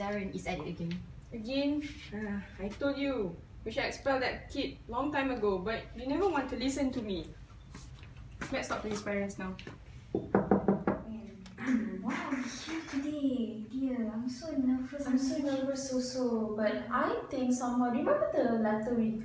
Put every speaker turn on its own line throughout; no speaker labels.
Darren is at it again.
Again? I told you, we should expel that kid long time ago, but you never want to listen to me. Let's talk to his parents now.
Why are we here today? Dear, I'm so nervous.
I'm so nervous also, but I think somehow, do you remember the letter we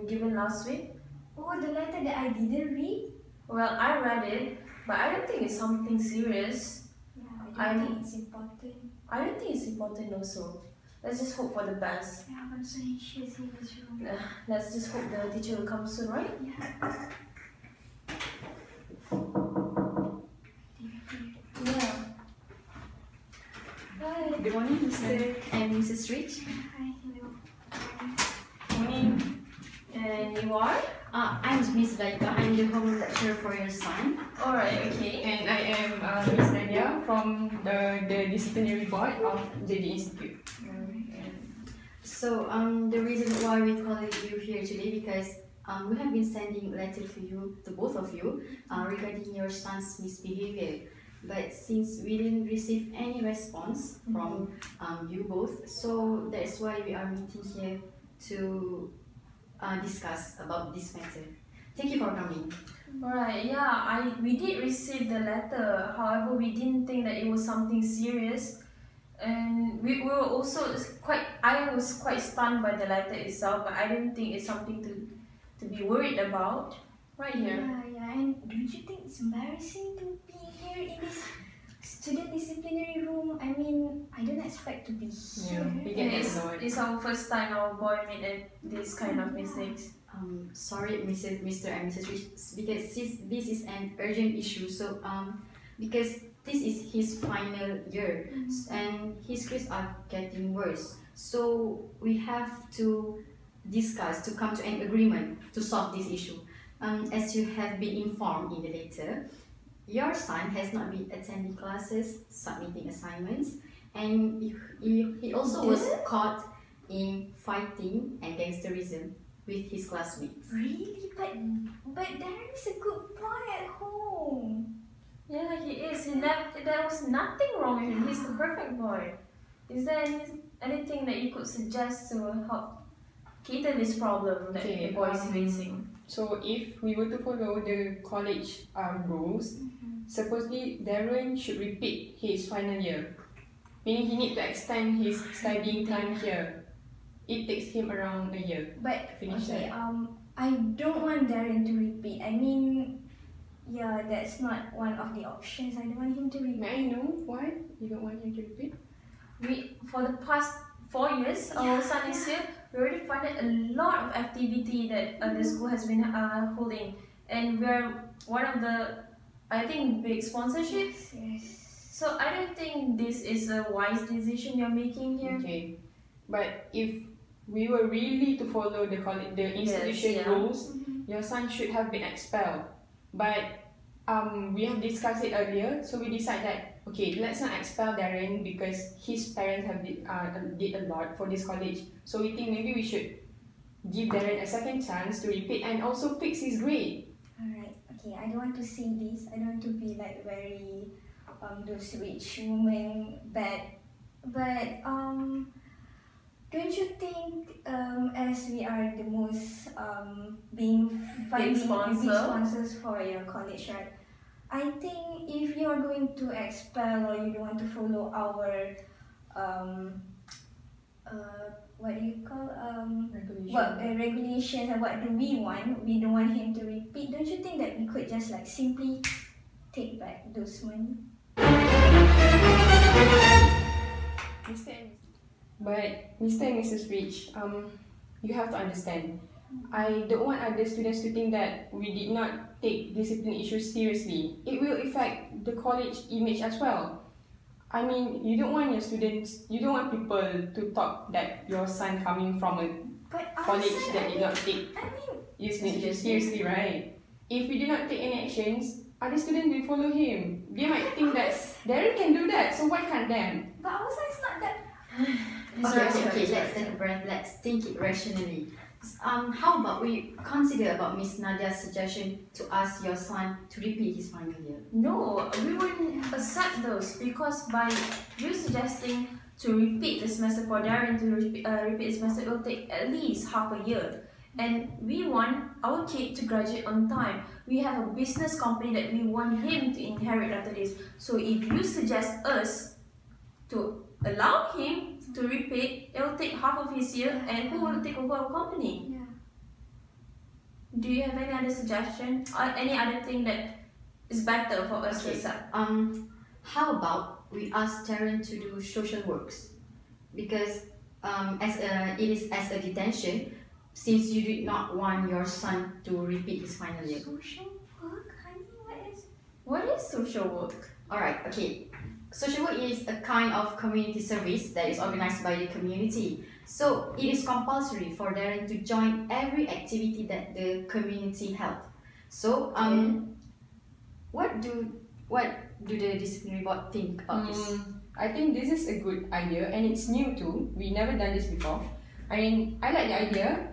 given last week?
Oh, the letter that I didn't read?
Well, I read it, but I don't think it's something serious.
Yeah, I don't think it's important.
I don't think it's important also. Let's just hope for the best.
Yeah, I'm so anxious in this room.
Let's just hope the teacher will come soon, right?
Yeah.
Yeah. Hi.
Good morning, Mr.
And Mrs. Rich.
Hi, hello.
Morning.
And you are?
I'm Miss Zulaika. I'm the home lecturer for your son.
Alright, okay.
And I am Miss Nadiah from the Disciplinary board of JD Institute.
So the reason why we called you here today because we have been sending a letter to you, to both of you, regarding your son's misbehavior. But since we didn't receive any response from you both, so that's why we are meeting here to discuss about this matter. Thank you for coming.
Alright, yeah, we did receive the letter. However, we didn't think that it was something serious. And we were also I was quite stunned by the letter itself, but I didn't think it's something to be worried about. Right here.
Yeah, and don't you think it's embarrassing to be here in this student disciplinary room? I mean, I don't expect to be here.
Yeah, we get annoyed.
It's our first time our boy made this kind of mistakes.
Sorry, Mr. and Mrs. Rich, because this is an urgent issue. So because this is his final year and his grades are getting worse. So we have to discuss to come to an agreement to solve this issue. As you have been informed in the letter, your son has not been attending classes, submitting assignments, and he also was caught in fighting and gangsterism with his classmates.
Really? But Darren is a good boy at home.
Yeah, he is. There was nothing wrong with him. He's the perfect boy. Is there anything that you could suggest to help cater this problem that the boy is facing?
So if we were to follow the college rules, supposedly Darren should repeat his final year. Meaning he needs to extend his studying time here. It takes him around a year
But
to finish
okay,
that.
I don't want Darren to repeat. I mean, yeah, that's not one of the options. I don't want him to repeat.
May I know why you don't want him to repeat?
For the past 4 years, our son is here. We already funded a lot of activity that the school has been holding, and we're one of the, I think, big sponsorships.
Yes.
So I don't think this is a wise decision you're making here.
Okay, but if we were really to follow the institution rules, your son should have been expelled. But we have discussed it earlier, so we decided that okay, let's not expel Darren because his parents have did a lot for this college. So we think maybe we should give Darren a second chance to repeat and also fix his grade.
Alright, okay, I don't want to say this. I don't want to be like very those rich women bad. But don't you think as we are the most being funding big sponsors for your college, right? I think if you are going to expel or you don't want to follow our what do you call regulations and what do we want, we don't want him to repeat. Don't you think that we could just like simply take back those money?
But Mr. and Mrs. Rich, you have to understand, I don't want other students to think that we did not take discipline issues seriously. It will affect the college image as well. I mean, you don't want your students, you don't want people to talk that your son coming from a college that did not take discipline issues seriously, right? If we do not take any actions, other students will follow him. They might think that Darren can do that, so why can't them?
But our son is not that.
Okay, let's take a breath. Let's think it rationally. How about we consider about Miss Nadiah's suggestion to ask your son to repeat his final year?
No, we wouldn't accept those because by you suggesting to repeat the semester for Darren to repeat the semester, it will take at least half a year. And we want our kid to graduate on time. We have a business company that we want him to inherit after this. So if you suggest us to allow him to repeat, it will take half of his year, and who will take over our company?
Yeah.
Do you have any other suggestion or any other thing that is better for us to accept?
How about we ask Darren to do social works, because it is as a detention, since you did not want your son to repeat his final year.
Social work, honey,
What is social work?
Alright, okay. Social work is a kind of community service that is organized by the community. So it is compulsory for Darren to join every activity that the community held. So what do the disciplinary board think about this?
I think this is a good idea, and it's new too. We never done this before. I mean, I like the idea,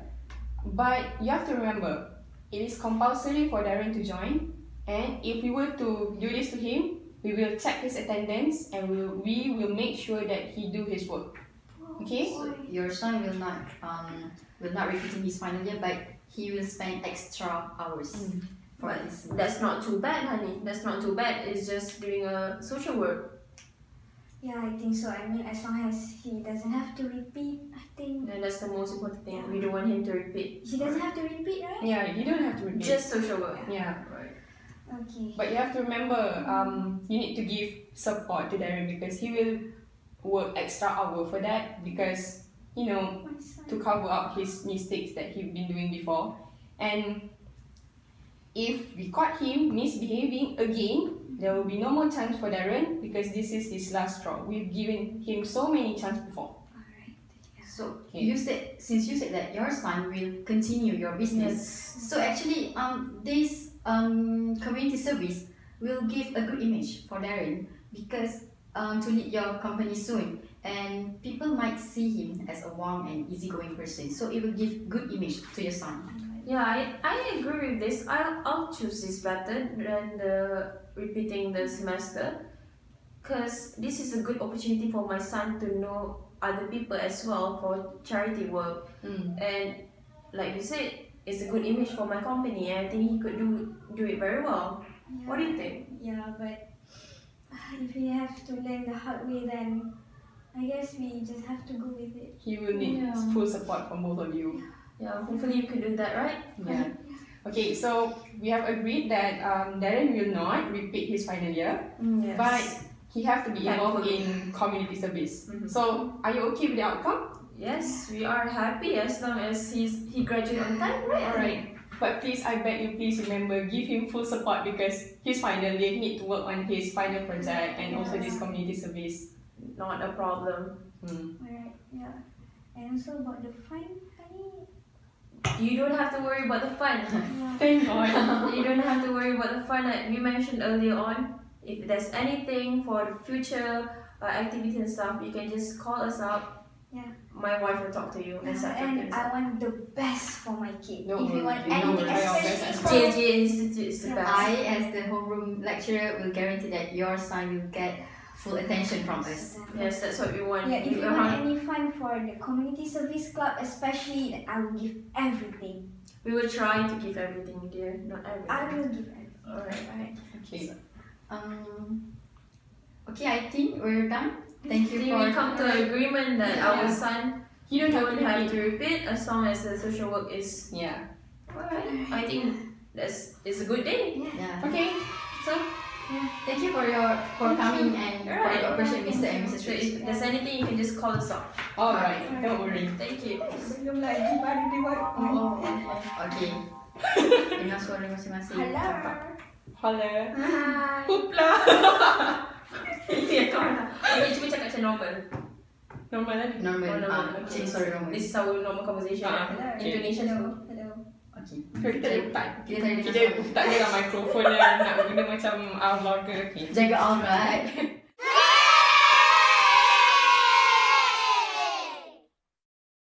but you have to remember, it is compulsory for Darren to join, and if we were to do this to him, we will check his attendance and we will make sure that he do his work. Okay?
So your son will not repeating his final year, but he will spend extra hours for this.
That's not too bad, honey. That's not too bad. It's just doing a social work.
Yeah, I think so. I mean, as long as he doesn't have to repeat, I think.
And that's the most important thing. We don't want him to repeat.
He doesn't have to repeat, right?
Yeah, you don't have to repeat.
Just social work.
Yeah.
Right.
Okay.
But you have to remember, you need to give support to Darren because he will work extra hour for that because, you know, to cover up his mistakes that he's been doing before. And if we caught him misbehaving again, there will be no more chance for Darren because this is his last straw. We've given him so many chances before.
Alright.
So since you said that your son will continue your business, so actually this community service will give a good image for Darren because to lead your company soon, and people might see him as a warm and easygoing person. So it will give good image to your son.
Yeah, I agree with this. I'll choose this better than the repeating the semester, because this is a good opportunity for my son to know other people as well for charity work. And like you said, it's a good image for my company, and I think he could do it very well.
Yeah.
What do you think?
Yeah, but if we have to learn the hard way, then I guess we just have to go with it.
He will need full support from both of you.
Yeah, hopefully you can do that, right?
Yeah. Okay, so we have agreed that Darren will not repeat his final year,
Yes.
but he have to be involved in community service. So, are you okay with the outcome?
Yes, we are happy as long as he graduates on time, right?
Alright. But please, I beg you, please remember, give him full support because his final year, he need to work on his final project and also this community service.
Not a problem.
Alright, yeah. And also about the fine, honey.
You don't have to worry about the fun.
Thank God.
You don't have to worry about the fun like we mentioned earlier on. If there's anything for the future activities and stuff, you can just call us up.
Yeah.
My wife will talk to you and set
And
things
I
up.
want the best for my kid.
Don't
If you
worry,
want
you know
anything,
we'll try our best
especially
as
for
well.
JJ Institute is the best.
I, as the homeroom lecturer, will guarantee that your son will get full attention from us.
Yes, that's what we want.
Yeah, if you want any fun for the community service club, especially, then I will give everything.
We will try to give everything, dear. Not everything.
I will give everything.
Alright.
Okay.
Okay, I think we're done. Thank you
I think
for
we come to an agreement that our son
You don't have
don't
to
have
repeat.
to repeat as long as the social work is
Yeah.
alright. I think it's a good day.
Yeah.
Okay.
So
Thank you for coming and for
Alright.
your cooperation, Mr. and Mrs.
So
Rich.
if there's anything, you can just call us up.
Alright. Don't worry.
Thank you.
Belum lagi baru diwakil.
Okay. Dengar suara masing-masing.
Hello.
Holla.
Hi.
Hoopla.
Itu yang kau nak. Okay, cuba cakap macam normal.
Normal lagi.
Normal.
normal.
Change story normal.
This is our normal conversation.
Okay.
Indonesia
Hello.
semua.
Hello.
Okay.
Kita letak.
Kita tadi
Kita tak ada mikrofon yang nak guna macam vlogger. Okay.
jaga aurat.